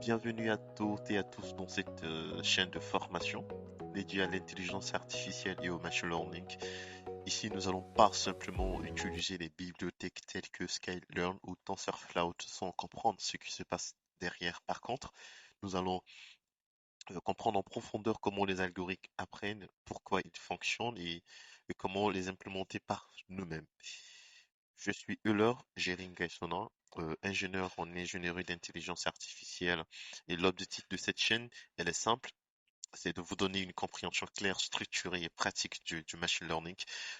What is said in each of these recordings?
Bienvenue à toutes et à tous dans cette chaîne de formation dédiée à l'intelligence artificielle et au machine learning. Ici, nous allons pas simplement utiliser les bibliothèques telles que Scikit-learn ou TensorFlow sans comprendre ce qui se passe derrière. Par contre, nous allons comprendre en profondeur comment les algorithmes apprennent, pourquoi ils fonctionnent et comment les implémenter par nous-mêmes. Je suis Euler Gering-Gaissona, ingénieur en ingénierie d'intelligence artificielle. Et l'objectif de cette chaîne, elle est simple, c'est de vous donner une compréhension claire, structurée et pratique du machine learning.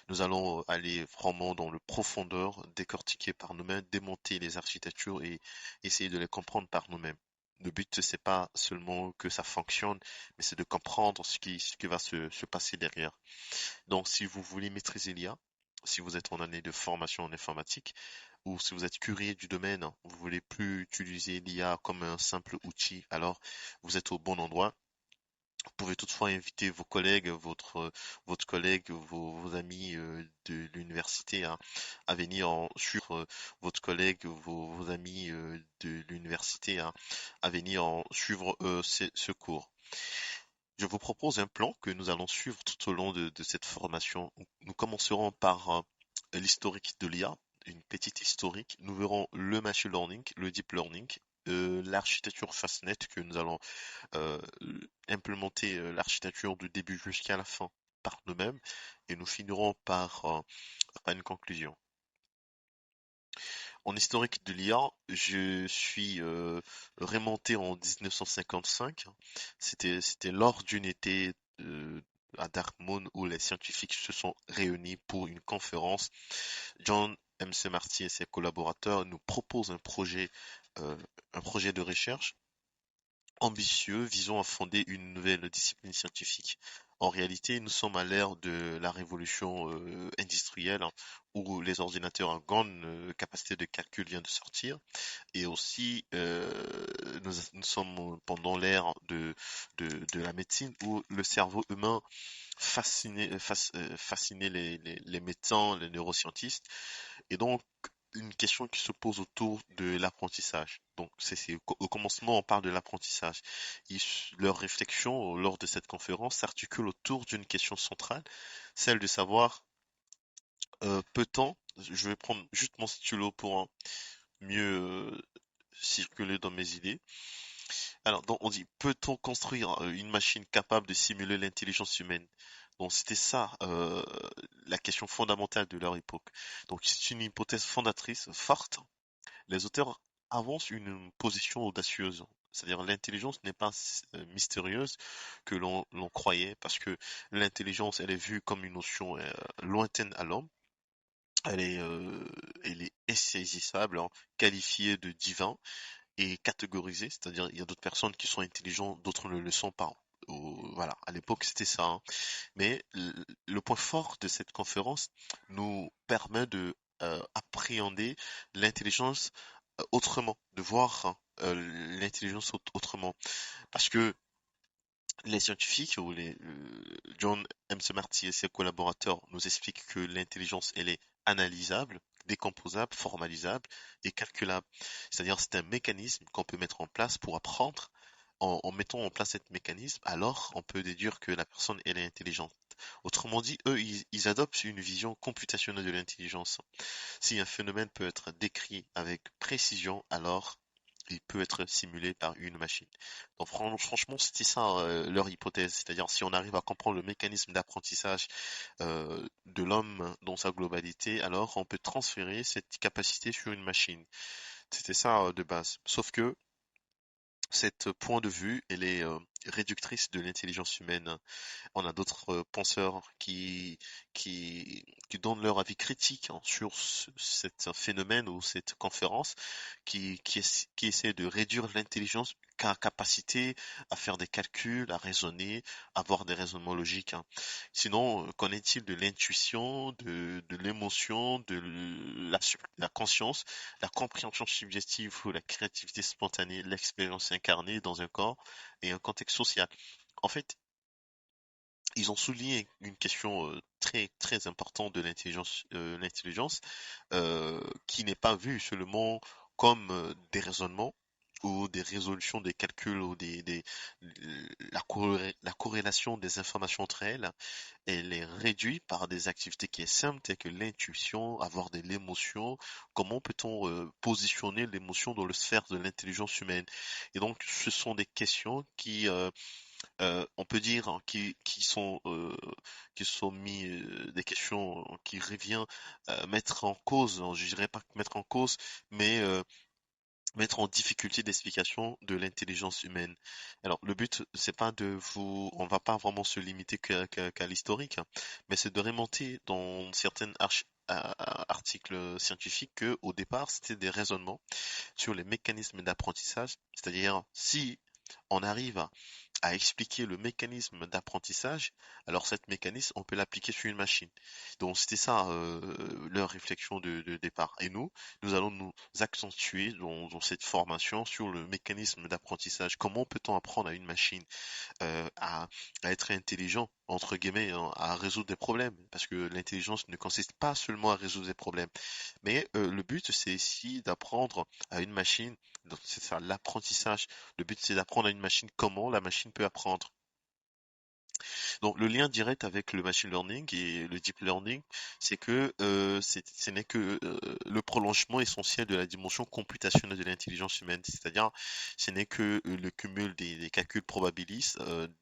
Nous allons aller vraiment dans le profondeur, décortiquer par nous-mêmes, démonter les architectures et essayer de les comprendre par nous-mêmes. Le but, c'est pas seulement que ça fonctionne, mais c'est de comprendre ce qui va se passer derrière. Donc, si vous voulez maîtriser l'IA, si vous êtes en année de formation en informatique, ou si vous êtes curieux du domaine, vous voulez plus utiliser l'IA comme un simple outil, alors vous êtes au bon endroit. Vous pouvez toutefois inviter vos collègues, votre collègue, vos amis de l'université à venir suivre votre collègue, vos amis de l'université à venir suivre ce cours. Je vous propose un plan que nous allons suivre tout au long de cette formation. Nous commencerons par l'historique de l'IA, une petite historique. Nous verrons le machine learning, le deep learning, l'architecture Fastnet que nous allons euh, implémenter l'architecture du début jusqu'à la fin par nous-mêmes et nous finirons par une conclusion. En historique de l'IA, je suis remonté en 1955. C'était lors d'une été à Dartmouth où les scientifiques se sont réunis pour une conférence. John M.C. Marty et ses collaborateurs nous proposent euh, un projet de recherche ambitieux visant à fonder une nouvelle discipline scientifique. En réalité, nous sommes à l'ère de la révolution industrielle hein, où les ordinateurs à grande capacité de calcul viennent de sortir et aussi nous sommes pendant l'ère de la médecine où le cerveau humain fascinait les médecins, les neuroscientistes et donc, une question qui se pose autour de l'apprentissage. Donc, au commencement, on parle de l'apprentissage. Leur réflexion lors de cette conférence s'articule autour d'une question centrale, celle de savoir, peut-on, je vais prendre juste mon stylo pour mieux circuler dans mes idées. Alors, donc, on dit, peut-on construire une machine capable de simuler l'intelligence humaine? Donc, c'était ça, la question fondamentale de leur époque. Donc, c'est une hypothèse fondatrice forte. Les auteurs avancent une position audacieuse. C'est-à-dire l'intelligence n'est pas mystérieuse que l'on croyait, parce que l'intelligence, elle est vue comme une notion lointaine à l'homme. Elle est, euh, elle est insaisissable, hein, qualifiée de divin et catégorisée. C'est-à-dire il y a d'autres personnes qui sont intelligentes, d'autres ne le sont pas. Voilà, à l'époque c'était ça, hein. Mais le point fort de cette conférence nous permet de appréhender l'intelligence autrement, de voir hein, l'intelligence autrement. Parce que les scientifiques ou John M. C. Marty et ses collaborateurs nous expliquent que l'intelligence, elle est analysable, décomposable, formalisable et calculable. C'est-à-dire c'est un mécanisme qu'on peut mettre en place pour apprendre. En mettant en place cet mécanisme, alors on peut déduire que la personne, elle est intelligente. Autrement dit, eux, ils adoptent une vision computationnelle de l'intelligence. Si un phénomène peut être décrit avec précision, alors il peut être simulé par une machine. Donc franchement, c'était ça leur hypothèse. C'est-à-dire si on arrive à comprendre le mécanisme d'apprentissage de l'homme dans sa globalité, alors on peut transférer cette capacité sur une machine. C'était ça de base. Sauf que cette point de vue, elle est réductrice de l'intelligence humaine. On a d'autres penseurs qui donnent leur avis critique hein, sur cet phénomène ou cette conférence, qui essaie de réduire l'intelligence qu'à capacité à faire des calculs, à raisonner, à avoir des raisonnements logiques. Hein. Sinon, qu'en est-il de l'intuition, de l'émotion, la conscience, la compréhension subjective ou la créativité spontanée, l'expérience incarnée dans un corps et un contexte social? En fait, ils ont souligné une question très très importante de l'intelligence qui n'est pas vue seulement comme des raisonnements, ou des résolutions des calculs ou la corrélation des informations entre elles, elle est réduite par des activités qui est simples telles que l'intuition, avoir de l'émotion. Comment peut-on positionner l'émotion dans le sphère de l'intelligence humaine? Et donc, ce sont des questions on peut dire, hein, qui sont mis des questions qui revient mettre en cause, hein, je dirais pas mettre en cause, mais mettre en difficulté d'explication de l'intelligence humaine. Alors, le but, c'est pas on va pas vraiment se limiter qu'à l'historique, hein, mais c'est de remonter dans certains articles scientifiques que, au départ, c'était des raisonnements sur les mécanismes d'apprentissage, c'est-à-dire si on arrive à expliquer le mécanisme d'apprentissage, alors cette mécanisme, on peut l'appliquer sur une machine. Donc c'était ça leur réflexion de départ. Et nous allons nous accentuer dans cette formation sur le mécanisme d'apprentissage. Comment peut-on apprendre à une machine euh, à, à être intelligent, entre guillemets, hein, à résoudre des problèmes? Parce que l'intelligence ne consiste pas seulement à résoudre des problèmes. Mais le but, c'est ici d'apprendre à une machine, donc c'est ça, l'apprentissage. Le but, c'est d'apprendre à une machine comment la machine peut apprendre. Donc, le lien direct avec le machine learning et le deep learning, c'est que ce n'est que le prolongement essentiel de la dimension computationnelle de l'intelligence humaine. C'est-à-dire, ce n'est que le cumul des calculs probabilistes,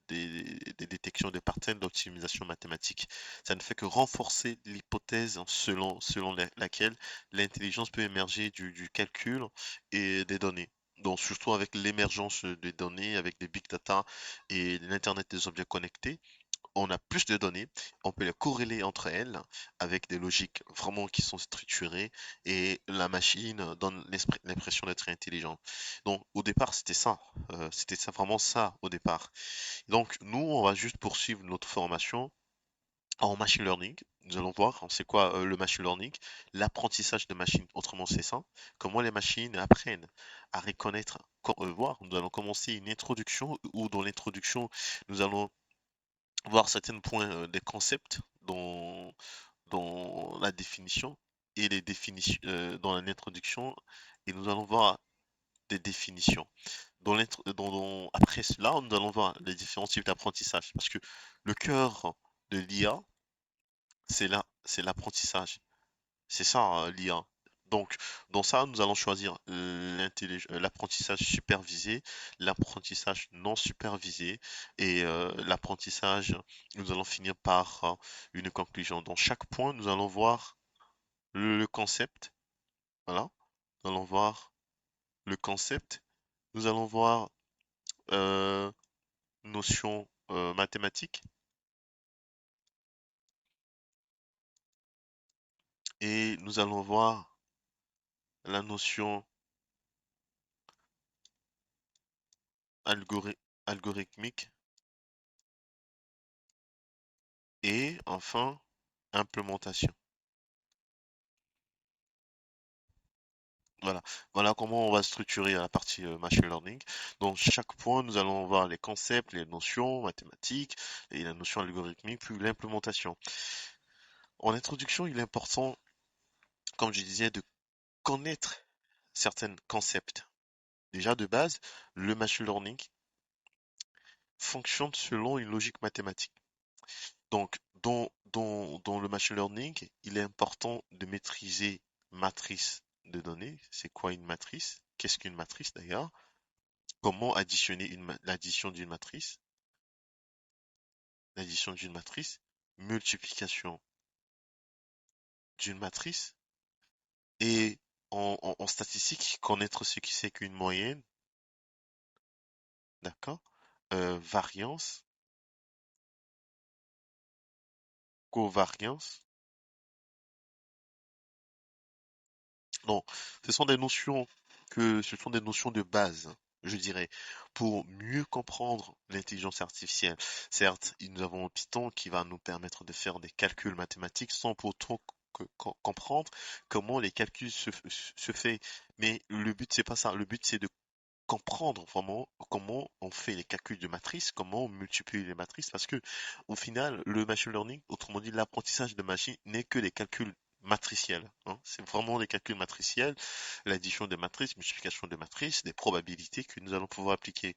des détections de patterns d'optimisation mathématique. Ça ne fait que renforcer l'hypothèse selon laquelle l'intelligence peut émerger du calcul et des données. Donc, surtout avec l'émergence des données, avec les big data et l'Internet des objets connectés, on a plus de données, on peut les corréler entre elles avec des logiques vraiment qui sont structurées et la machine donne l'impression d'être intelligent. Donc au départ c'était ça vraiment ça au départ. Donc nous on va juste poursuivre notre formation en machine learning. Nous allons voir c'est quoi le machine learning, l'apprentissage de machines. Autrement c'est ça, comment les machines apprennent à reconnaître, voir. Nous allons commencer une introduction où dans l'introduction nous allons voir certains points des concepts dans la définition et les définitions dans l'introduction et nous allons voir des définitions. Après cela, nous allons voir les différents types d'apprentissage parce que le cœur de l'IA, c'est l'apprentissage. C'est ça, hein, l'IA. Donc, dans ça, nous allons choisir l'apprentissage supervisé, l'apprentissage non supervisé et l'apprentissage, nous allons finir par une conclusion. Dans chaque point, nous allons voir le concept, voilà. Nous allons voir le concept, nous allons voir euh, notion mathématique et nous allons voir la notion algori- algorithmique et enfin implémentation. Voilà, voilà comment on va structurer la partie machine learning. Dans chaque point, nous allons voir les concepts, les notions mathématiques et la notion algorithmique, puis l'implémentation. En introduction, il est important, comme je disais, de connaître certains concepts. Déjà de base, le machine learning fonctionne selon une logique mathématique. Donc, dans le machine learning, il est important de maîtriser matrice de données. C'est quoi une matrice? Qu'est-ce qu'une matrice d'ailleurs? Comment additionner l'addition d'une matrice, multiplication d'une matrice, et en statistique, connaître ce qui c'est qu'une moyenne, d'accord? Variance, covariance. Non, ce sont des notions de base, je dirais, pour mieux comprendre l'intelligence artificielle. Certes, nous avons Python qui va nous permettre de faire des calculs mathématiques sans pour autant comprendre comment les calculs se fait. Mais le but, c'est pas ça. Le but, c'est de comprendre vraiment comment on fait les calculs de matrices, comment on multiplie les matrices, parce que au final, le machine learning, autrement dit l'apprentissage de machine, n'est que des calculs matriciels, hein. C'est vraiment des calculs matriciels, l'addition des matrices, multiplication des matrices, des probabilités que nous allons pouvoir appliquer.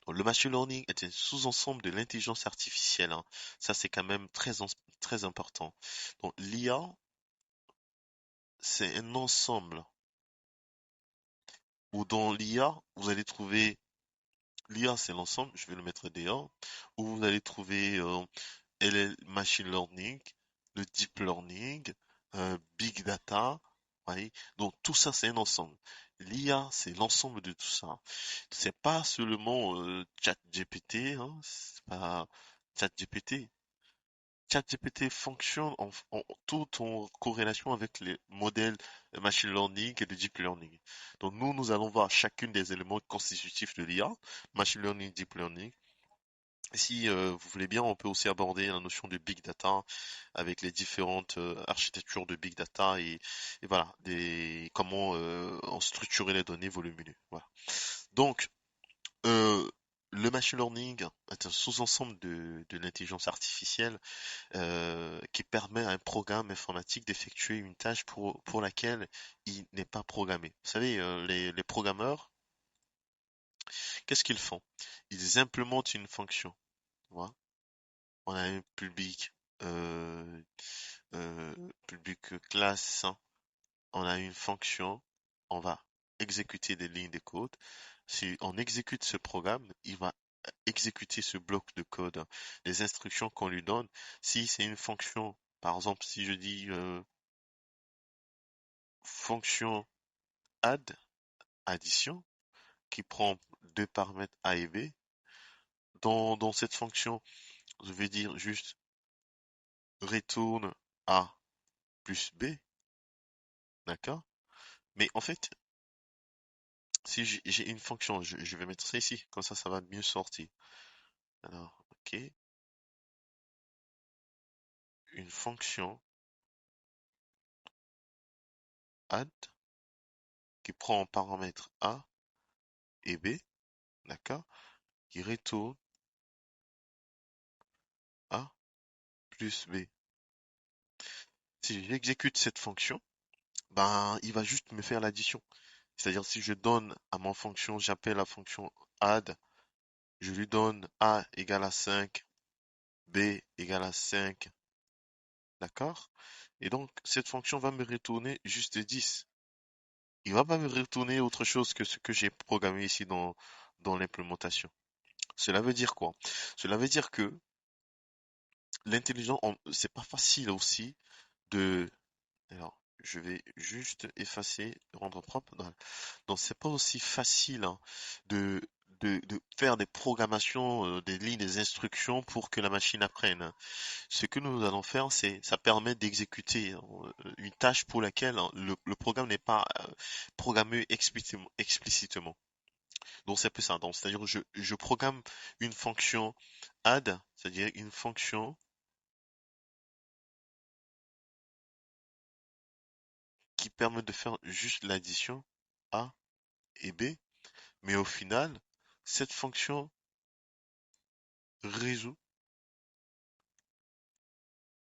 Donc, le machine learning est un sous-ensemble de l'intelligence artificielle, hein. Ça, c'est quand même très important. Donc, l'IA, c'est un ensemble où dans l'IA, vous allez trouver, l'IA, c'est l'ensemble, je vais le mettre dehors, où vous allez trouver machine learning, le deep learning, big data, voyez. Donc tout ça c'est un ensemble. L'IA c'est l'ensemble de tout ça. C'est pas seulement ChatGPT, hein, c'est pas ChatGPT. ChatGPT fonctionne tout en corrélation avec les modèles de machine learning et de deep learning. Donc nous allons voir chacune des éléments constitutifs de l'IA, machine learning, deep learning. Si vous voulez bien, on peut aussi aborder la notion de big data avec les différentes architectures de big data et voilà, comment en structurer les données volumineuses. Voilà. Donc, euh, le machine learning est un sous-ensemble de l'intelligence artificielle qui permet à un programme informatique d'effectuer une tâche pour laquelle il n'est pas programmé. Vous savez, les programmeurs, qu'est-ce qu'ils font? Ils implémentent une fonction. Voilà. On a un euh, euh, public classe, hein. On a une fonction, on va exécuter des lignes de code. Si on exécute ce programme, il va exécuter ce bloc de code, hein, les instructions qu'on lui donne. Si c'est une fonction, par exemple, si je dis fonction add, addition, qui prend deux paramètres A et B, dans cette fonction, je vais dire juste retourne A plus B, d'accord? Mais en fait, si j'ai une fonction, je vais mettre ça ici, comme ça va mieux sortir. Alors, ok, une fonction add qui prend en paramètre A et B, d'accord, qui retourne A plus B. Si j'exécute cette fonction, ben, il va juste me faire l'addition. C'est-à-dire, si je donne à mon fonction, j'appelle la fonction add, je lui donne A égale à 5, B égale à 5, d'accord? Et donc, cette fonction va me retourner juste 10. Il va pas me retourner autre chose que ce que j'ai programmé ici dans l'implémentation. Cela veut dire quoi? Cela veut dire que l'intelligence, c'est pas facile aussi de, alors, je vais juste effacer, rendre propre. Donc, c'est pas aussi facile, hein, de, de faire des programmations, des lignes, des instructions pour que la machine apprenne. Ce que nous allons faire, ça permet d'exécuter une tâche pour laquelle, hein, le programme n'est pas programmé explicitement. Donc c'est un peu ça. Donc c'est-à-dire je programme une fonction add, c'est-à-dire une fonction qui permet de faire juste l'addition A et B, mais au final, cette fonction résout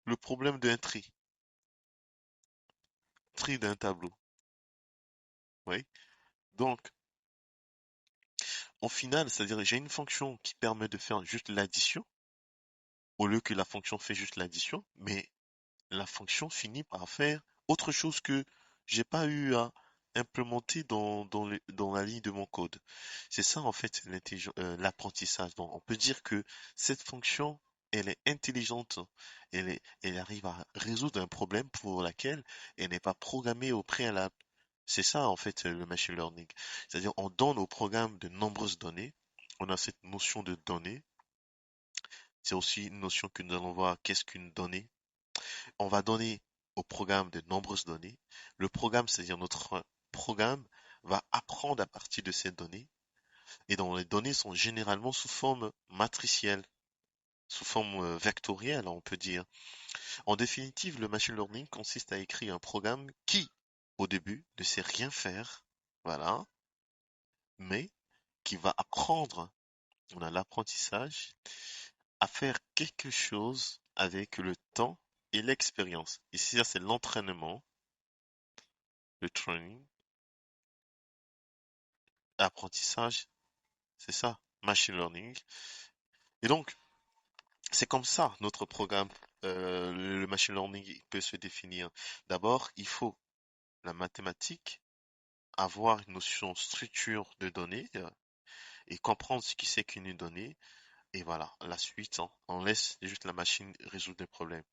le problème d'un tri d'un tableau. Oui. Donc, au final, c'est-à-dire j'ai une fonction qui permet de faire juste l'addition, au lieu que la fonction fait juste l'addition, mais la fonction finit par faire autre chose que j'ai pas eu à implémenter dans la ligne de mon code. C'est ça en fait l'apprentissage. Donc on peut dire que cette fonction, elle est intelligente. Elle arrive à résoudre un problème pour lequel elle n'est pas programmée au préalable. C'est ça en fait le machine learning. C'est-à-dire on donne au programme de nombreuses données. On a cette notion de données. C'est aussi une notion que nous allons voir qu'est-ce qu'une donnée. On va donner au programme de nombreuses données. Le programme, c'est-à-dire notre programme, va apprendre à partir de ces données. Et dont les données sont généralement sous forme matricielle, sous forme vectorielle, on peut dire. En définitive, le machine learning consiste à écrire un programme qui, au début, ne sait rien faire, voilà, mais qui va apprendre, on a l'apprentissage, à faire quelque chose avec le temps et l'expérience. Ici, ça, c'est l'entraînement, le training, apprentissage, c'est ça, machine learning. Et donc, c'est comme ça notre programme, le machine learning peut se définir. D'abord, il faut la mathématique, avoir une notion structure de données et comprendre ce qui c'est qu'une donnée. Et voilà, la suite, hein, on laisse juste la machine résoudre des problèmes.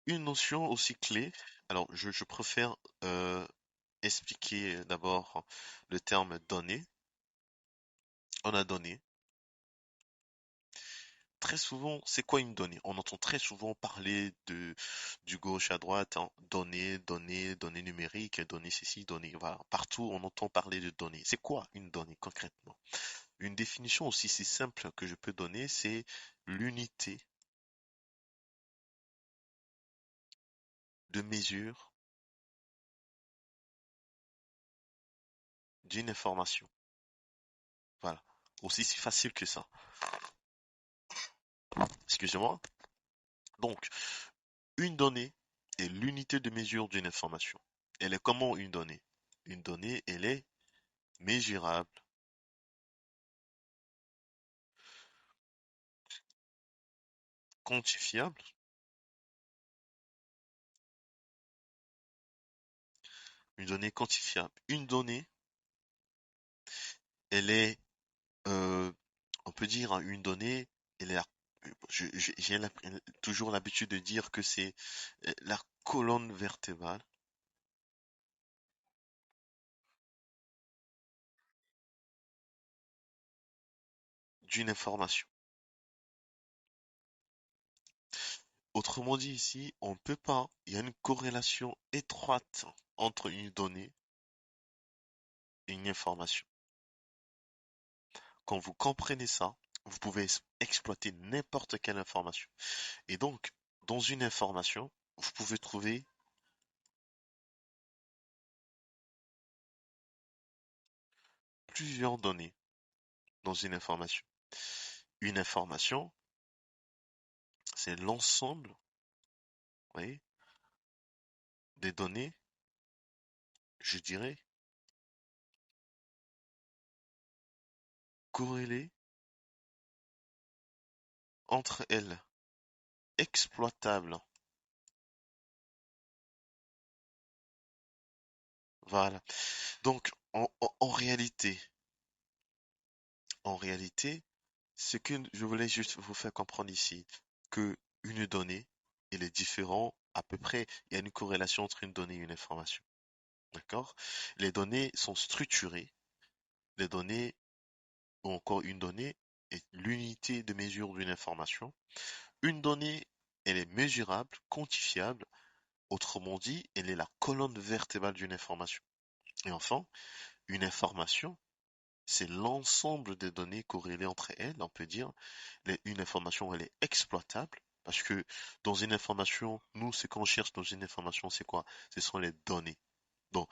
Une notion aussi clé, alors je préfère expliquer d'abord le terme donnée. On a donné. Très souvent, c'est quoi une donnée? On entend très souvent parler du gauche à droite, hein, données, données, données numériques, données ceci, données, voilà. Partout, on entend parler de données. C'est quoi une donnée concrètement? Une définition aussi si simple que je peux donner, c'est l'unité de mesure d'une information. Voilà. Aussi si facile que ça. Excusez-moi. Donc, une donnée est l'unité de mesure d'une information. Elle est comment une donnée? Une donnée, elle est mesurable, quantifiable. Une donnée quantifiable. Une donnée, elle est, euh, on peut dire, hein, une donnée, elle est toujours l'habitude de dire que c'est la colonne vertébrale d'une information. Autrement dit ici, on ne peut pas, il y a une corrélation étroite entre une donnée et une information. Quand vous comprenez ça, vous pouvez exploiter n'importe quelle information. Et donc, dans une information, vous pouvez trouver plusieurs données dans une information. Une information, c'est l'ensemble, vous voyez, des données, je dirais, corrélées entre elles, exploitables. Voilà. Donc, en réalité, ce que je voulais juste vous faire comprendre ici, que une donnée, elle est différente à peu près, il y a une corrélation entre une donnée et une information. D'accord? Les données sont structurées. Les données, ou encore une donnée, est l'unité de mesure d'une information. Une donnée, elle est mesurable, quantifiable. Autrement dit, elle est la colonne vertébrale d'une information. Et enfin, une information, c'est l'ensemble des données corrélées entre elles. On peut dire, une information, elle est exploitable. Parce que dans une information, nous, ce qu'on cherche dans une information, c'est quoi? Ce sont les données. Donc,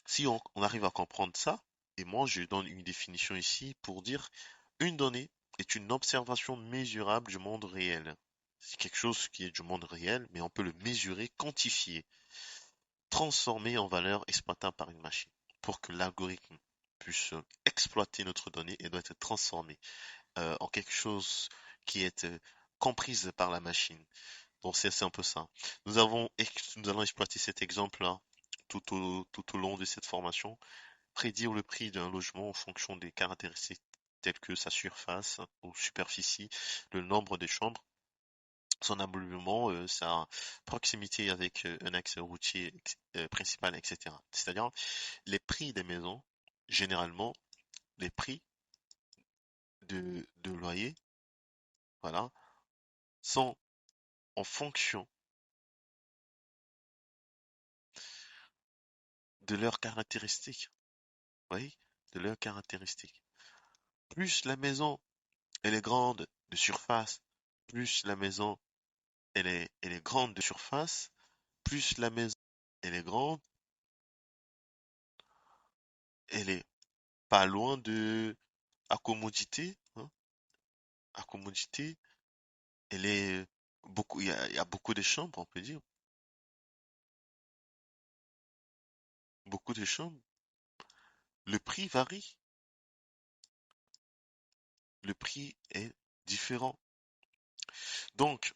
si on arrive à comprendre ça, et moi je donne une définition ici pour dire une donnée est une observation mesurable du monde réel. C'est quelque chose qui est du monde réel, mais on peut le mesurer, quantifier, transformer en valeur exploitable par une machine. Pour que l'algorithme puisse exploiter notre donnée, elle doit être transformée en quelque chose qui est comprise par la machine. Donc c'est un peu ça. Nous allons exploiter cet exemple-là tout au long de cette formation. Prédire le prix d'un logement en fonction des caractéristiques telles que sa surface ou superficie, le nombre des chambres, son ameublement, sa proximité avec un axe routier principal, etc. C'est-à-dire les prix des maisons, généralement, les prix de loyer, voilà, sont en fonction de leurs caractéristiques. Oui, de leurs caractéristiques. Plus la maison, elle est grande de surface, plus la maison, elle est grande de surface, plus la maison, elle est grande, elle est pas loin de accommodité, hein, accommodité. Elle est beaucoup, il y a beaucoup de chambres, on peut dire. Beaucoup de chambres. Le prix varie. Le prix est différent. Donc,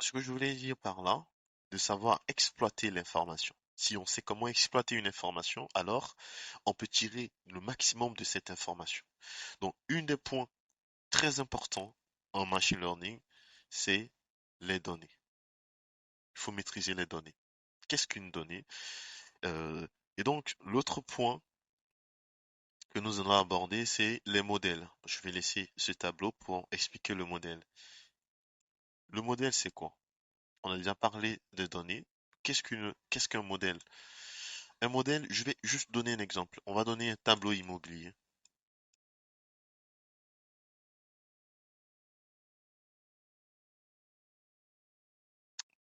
ce que je voulais dire par là, de savoir exploiter l'information. Si on sait comment exploiter une information, alors on peut tirer le maximum de cette information. Donc, une des points très importants en machine learning, c'est les données. Il faut maîtriser les données. Qu'est-ce qu'une donnée? Euh, et donc, l'autre point que nous allons aborder, c'est les modèles. Je vais laisser ce tableau pour expliquer le modèle. Le modèle, c'est quoi? On a déjà parlé de données. Qu'est-ce qu'un modèle? Un modèle, je vais juste donner un exemple. On va donner un tableau immobilier.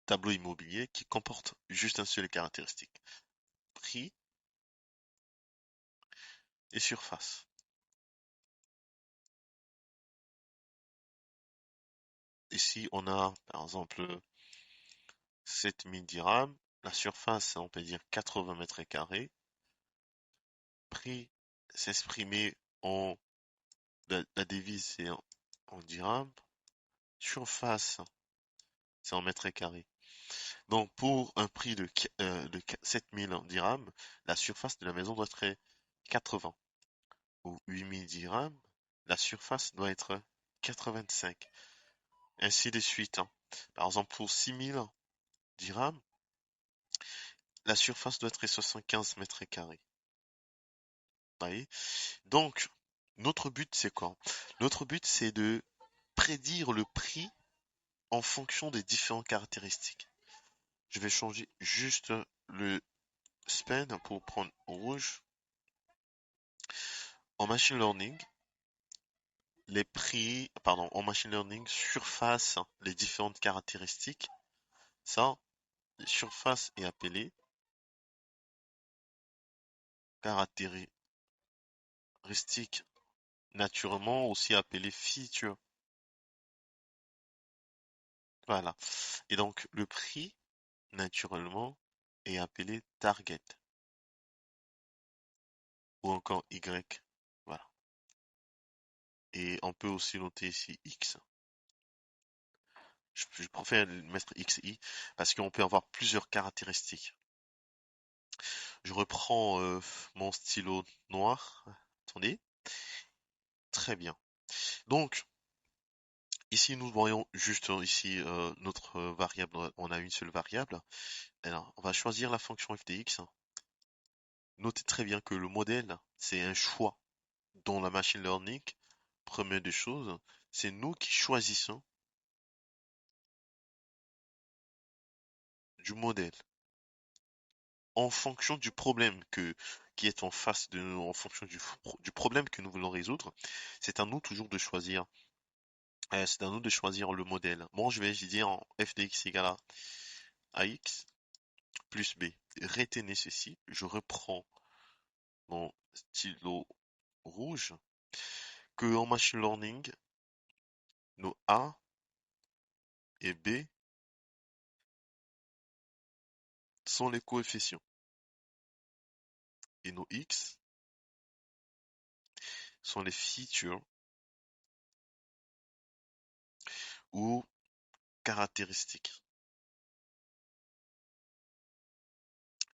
Tableau immobilier qui comporte juste un seul caractéristique. Prix et surface. Ici, on a, par exemple, 7000 dirhams. La surface, on peut dire 80 mètres carrés. Prix s'exprimer en, la devise, c'est en dirhams. Surface, c'est en mètres carrés. Donc, pour un prix de 7000 dirhams, la surface de la maison doit être 80. Ou 8000 dirhams, la surface doit être 85. Ainsi de suite, hein. Par exemple, pour 6000 dirhams, la surface doit être 75 mètres carrés. Vous voyez? Donc, notre but, c'est quoi? Notre but, c'est de prédire le prix en fonction des différentes caractéristiques. Je vais changer juste le span pour prendre rouge. En machine learning, en machine learning, surface les différentes caractéristiques. Ça, surface est appelée caractéristique naturellement aussi appelée feature. Voilà. Et donc, le prix, naturellement, est appelé target ou encore Y. Voilà. Et on peut aussi noter ici X. Je préfère mettre XI parce qu'on peut avoir plusieurs caractéristiques. Je reprends mon stylo noir. Attendez. Très bien. Donc, ici, nous voyons juste ici notre variable. On a une seule variable. Alors, on va choisir la fonction f de x. Notez très bien que le modèle, c'est un choix. Dans la machine learning, première des choses, c'est nous qui choisissons du modèle en fonction du problème qui est en face de nous, en fonction du problème que nous voulons résoudre. C'est à nous toujours de choisir. C'est à nous de choisir le modèle. Moi, je vais dire en f de x égale à ax plus b. Retenez ceci. Je reprends mon stylo rouge que en machine learning, nos a et b sont les coefficients et nos x sont les features ou caractéristiques.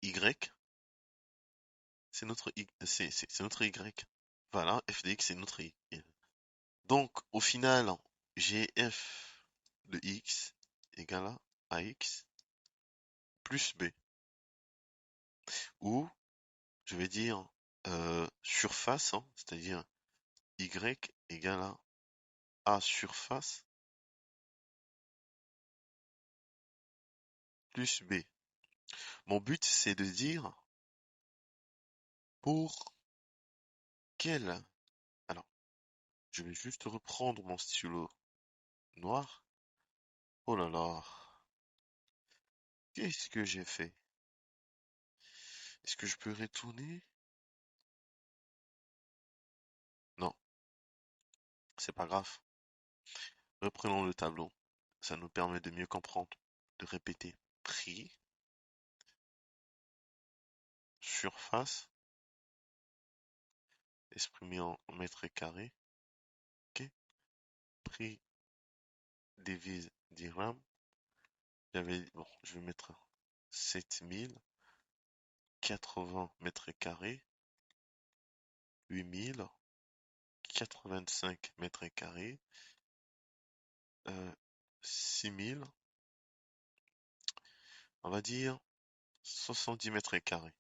Y, c'est notre y. Voilà, f de x c'est notre y. Donc, au final, j'ai f de x égale à ax plus b. Ou, je vais dire surface, hein, c'est-à-dire y égale à a surface plus b. Mon but, c'est de dire pour quel... Alors, je vais juste reprendre mon stylo noir. Oh là là, qu'est-ce que j'ai fait? Est-ce que je peux retourner? Non, c'est pas grave. Reprenons le tableau. Ça nous permet de mieux comprendre, de répéter. Prix, surface, exprimé en mètres carrés. Ok. Prix divise dirham. Bon, je vais mettre 7080 mètres carrés, 8085 mètres carrés, 6000, on va dire 70 mètres carrés.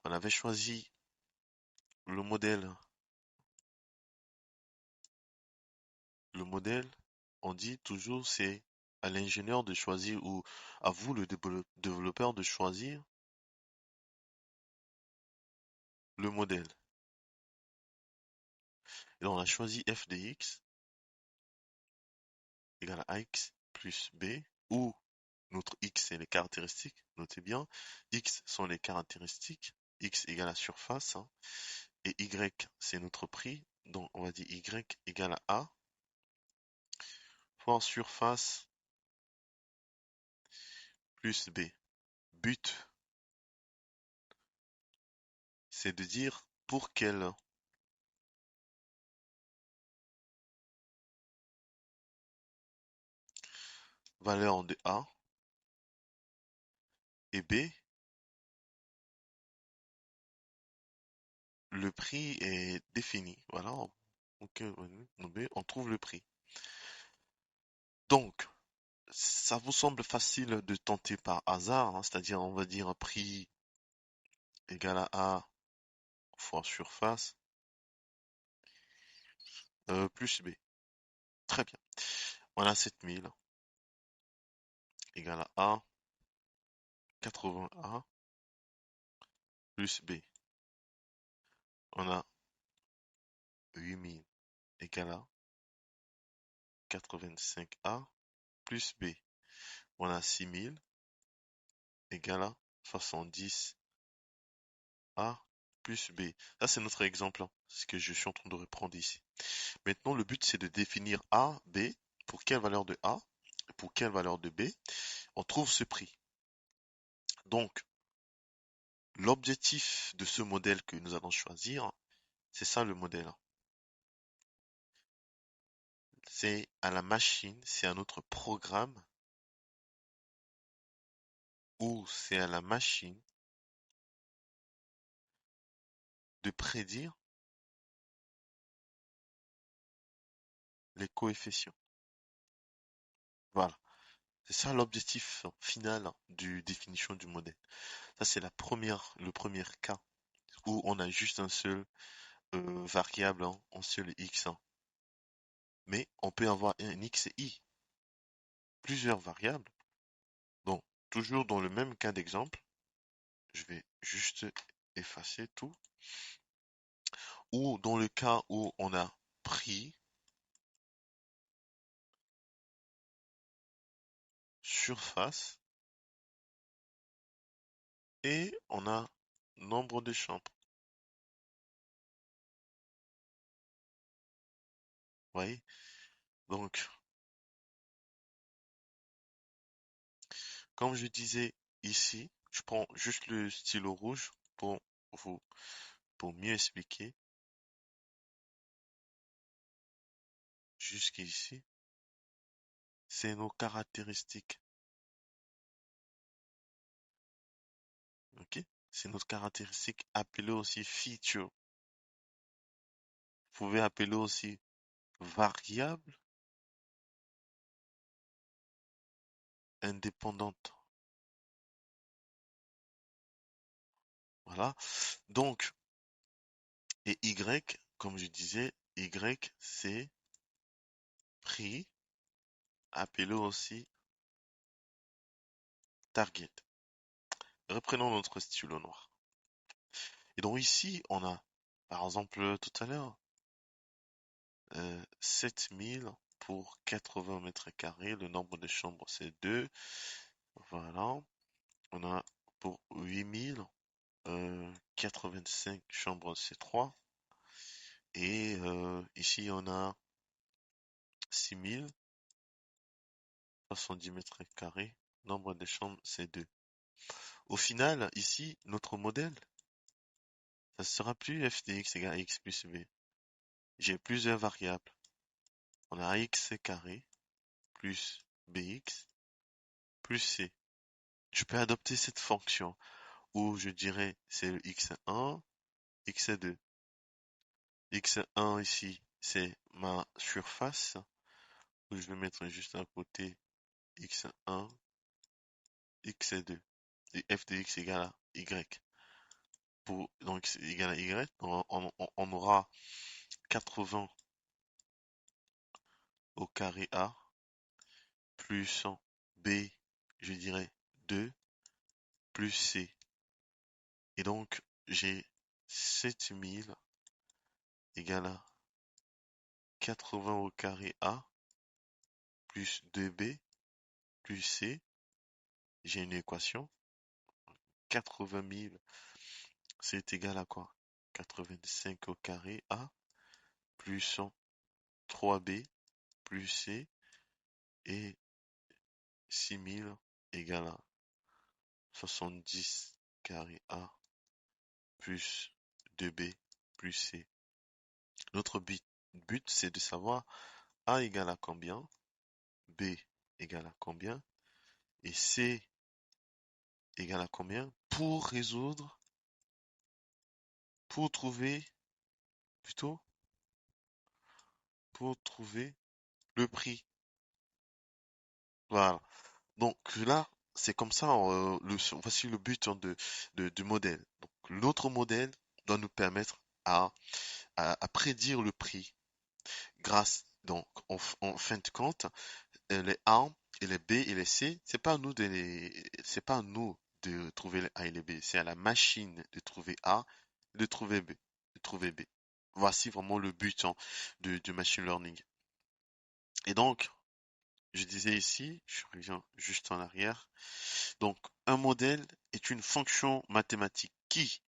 On avait choisi le modèle. Le modèle, on dit toujours c'est à l'ingénieur de choisir ou à vous le développeur de choisir le modèle. Et on a choisi f de x égale à x plus b, où notre x c'est les caractéristiques, notez bien, x sont les caractéristiques, x égale à surface, hein, et y c'est notre prix, donc on va dire y égale à a, fois surface plus b. But, c'est de dire pour quelle valeur de a et b, le prix est défini. Voilà, donc, on trouve le prix. Donc, ça vous semble facile de tenter par hasard, hein, c'est-à-dire on va dire prix égal à A fois surface plus B. Très bien. On a 7000 égale à A, 80A plus B. On a 8000 égale à 85A plus B. On a 6000 égale à 70A plus B. Ça, c'est notre exemple, hein, ce que je suis en train de reprendre ici. Maintenant, le but, c'est de définir A, B, pour quelle valeur de A, pour quelle valeur de B, on trouve ce prix. Donc, l'objectif de ce modèle que nous allons choisir, c'est ça le modèle. C'est à la machine, c'est à notre programme, ou c'est à la machine de prédire les coefficients. Voilà. C'est ça l'objectif final du définition du modèle. Ça, c'est le premier cas où on a juste un seul variable, hein, un seul x, hein. Mais on peut avoir un x et y, plusieurs variables. Donc, toujours dans le même cas d'exemple, je vais juste effacer tout. Ou dans le cas où on a prix, surface, et on a nombre de chambres. Vous voyez? Donc, comme je disais ici, je prends juste le stylo rouge pour vous, pour mieux expliquer jusqu'ici. C'est nos caractéristiques. Ok? C'est notre caractéristique appelée aussi feature. Vous pouvez appeler aussi variable indépendante. Voilà. Donc, et Y, comme je disais, Y, c'est prix, appelé aussi target. Reprenons notre stylo noir. Et donc ici, on a, par exemple, tout à l'heure, 7000 pour 80 mètres carrés. Le nombre de chambres, c'est 2. Voilà. On a pour 8000, 85 chambres, c'est 3. Et ici, on a 6000. 70 mètres carrés. Nombre de chambres, c'est 2. Au final, ici, notre modèle, ça sera plus f de x égale x plus b. J'ai plusieurs variables. On a x carré plus bx plus c. Je peux adopter cette fonction où je dirais c'est le x1, x2. x1 ici, c'est ma surface, où je vais mettre juste à côté x1, x2. Et f de x égale à y. Donc c'est égal à y, on aura 80 au carré a plus b, je dirais 2 plus c. Et donc j'ai 7000 égale à 80 au carré a plus 2b plus c. J'ai une équation. 80 000, c'est égal à quoi? 85 au carré a plus 3b plus c et 6000 égale à 70 carré a plus 2b plus c. Notre but, c'est de savoir a égale à combien, b égale à combien et c égale à combien pour résoudre, pour trouver, plutôt, pour trouver le prix. Voilà. Donc là, c'est comme ça, voici le but hein, du modèle. Donc, notre modèle doit nous permettre à prédire le prix grâce, donc, en fin de compte, les A et les B et les C, c'est pas à nous de trouver les A et les B, c'est à la machine de trouver A, de trouver B, de trouver B. Voici vraiment le but hein, du machine learning. Et donc, je disais ici, je reviens juste en arrière. Donc, un modèle est une fonction mathématique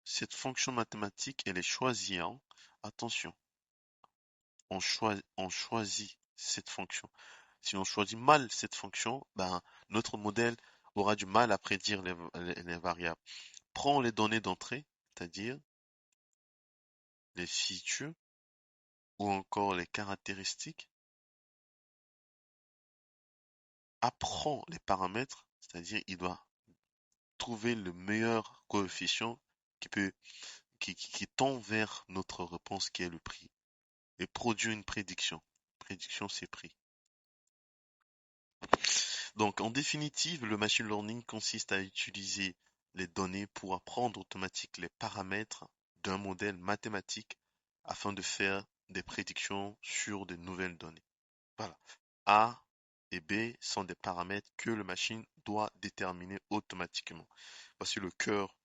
cette fonction mathématique, elle est choisie, hein. Attention, on choisit cette fonction. Si on choisit mal cette fonction, ben, notre modèle aura du mal à prédire les variables. Prends les données d'entrée, c'est-à-dire les features ou encore les caractéristiques. Apprends les paramètres, c'est-à-dire il doit trouver le meilleur coefficient qui peut, qui tend vers notre réponse qui est le prix et produit une prédiction. Prédiction, c'est prix. Donc, en définitive, le machine learning consiste à utiliser les données pour apprendre automatiquement les paramètres d'un modèle mathématique afin de faire des prédictions sur de nouvelles données. Voilà. A et B sont des paramètres que le machine doit déterminer automatiquement. Voici le cœur,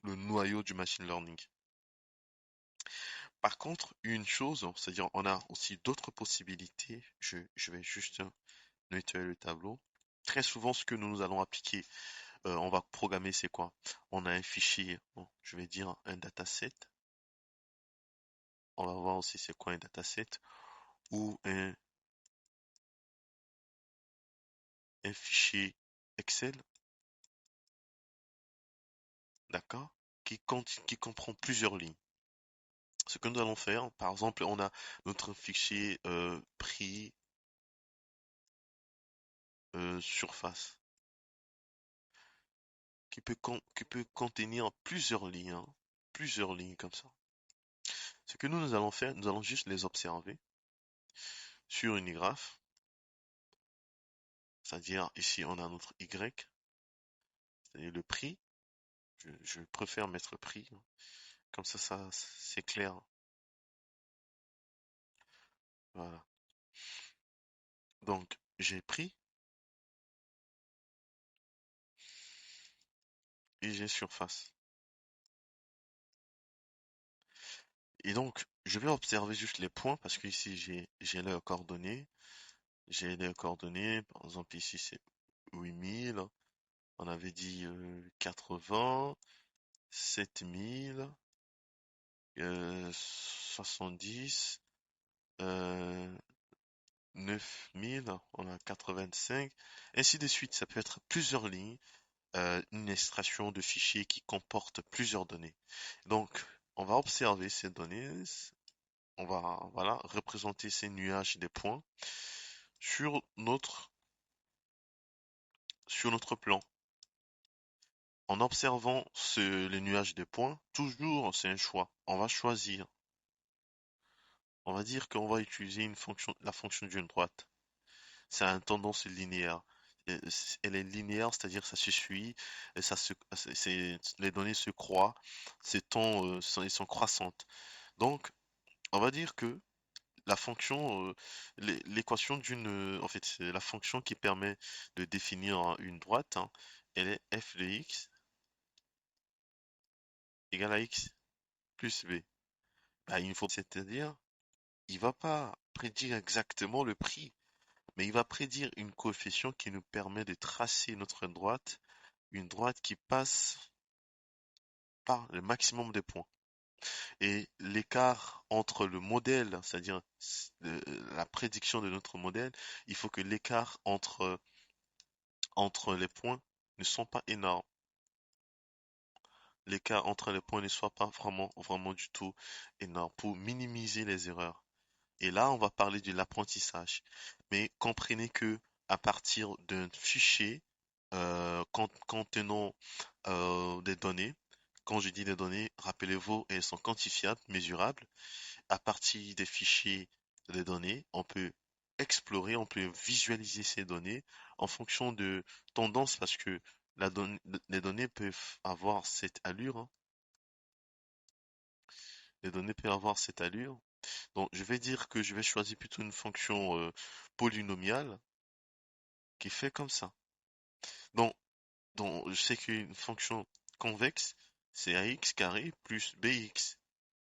le noyau du machine learning. Par contre, une chose, c'est-à-dire on a aussi d'autres possibilités. Je vais juste nettoyer le tableau. Très souvent, ce que nous allons appliquer, on va programmer, c'est quoi? On a un fichier, bon, je vais dire un dataset. On va voir aussi c'est quoi un dataset ou un fichier Excel, d'accord? Qui comprend plusieurs lignes. Ce que nous allons faire, par exemple, on a notre fichier prix surface qui peut contenir plusieurs lignes comme ça. Ce que nous allons faire, nous allons juste les observer sur une graphe, c'est-à-dire ici on a notre Y, c'est le prix. Je préfère mettre prix, hein. Comme ça c'est clair. Voilà. Donc j'ai pris et j'ai surface. Et donc je vais observer juste les points parce que ici j'ai leurs coordonnées. J'ai les coordonnées, par exemple ici c'est 8000. On avait dit 80, 7000, 70, 9000, on a 85, ainsi de suite. Ça peut être plusieurs lignes, une extraction de fichiers qui comporte plusieurs données. Donc, on va observer ces données, on va, voilà, représenter ces nuages des points sur notre plan. En observant les nuages des points, toujours c'est un choix. On va choisir. On va dire qu'on va utiliser la fonction d'une droite. Ça a une tendance linéaire. Elle est linéaire, c'est-à-dire ça se suit, et les données se croient, elles sont croissantes. Donc, on va dire que la fonction, l'équation en fait, c'est la fonction qui permet de définir une droite, hein, elle est f de x égale à x plus b. Bah, il faut, c'est-à-dire, il va pas prédire exactement le prix, mais il va prédire une coefficient qui nous permet de tracer notre droite, une droite qui passe par le maximum des points. Et l'écart entre le modèle, c'est-à-dire la prédiction de notre modèle, il faut que l'écart entre les points ne sont pas énormes. L'écart entre les points ne soit pas vraiment, vraiment du tout énorme pour minimiser les erreurs. Et là, on va parler de l'apprentissage. Mais comprenez que à partir d'un fichier contenant des données, quand je dis des données, rappelez-vous, elles sont quantifiables, mesurables. À partir des fichiers des données, on peut explorer, on peut visualiser ces données en fonction de tendances parce que les données peuvent avoir cette allure, hein. Les données peuvent avoir cette allure. Donc, je vais dire que je vais choisir plutôt une fonction polynomiale qui fait comme ça. Donc, je sais qu'une fonction convexe, c'est ax carré plus bx.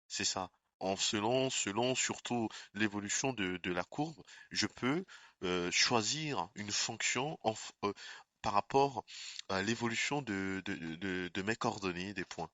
C'est ça. Selon surtout l'évolution de la courbe, je peux choisir une fonction par rapport à l'évolution de mes coordonnées des points.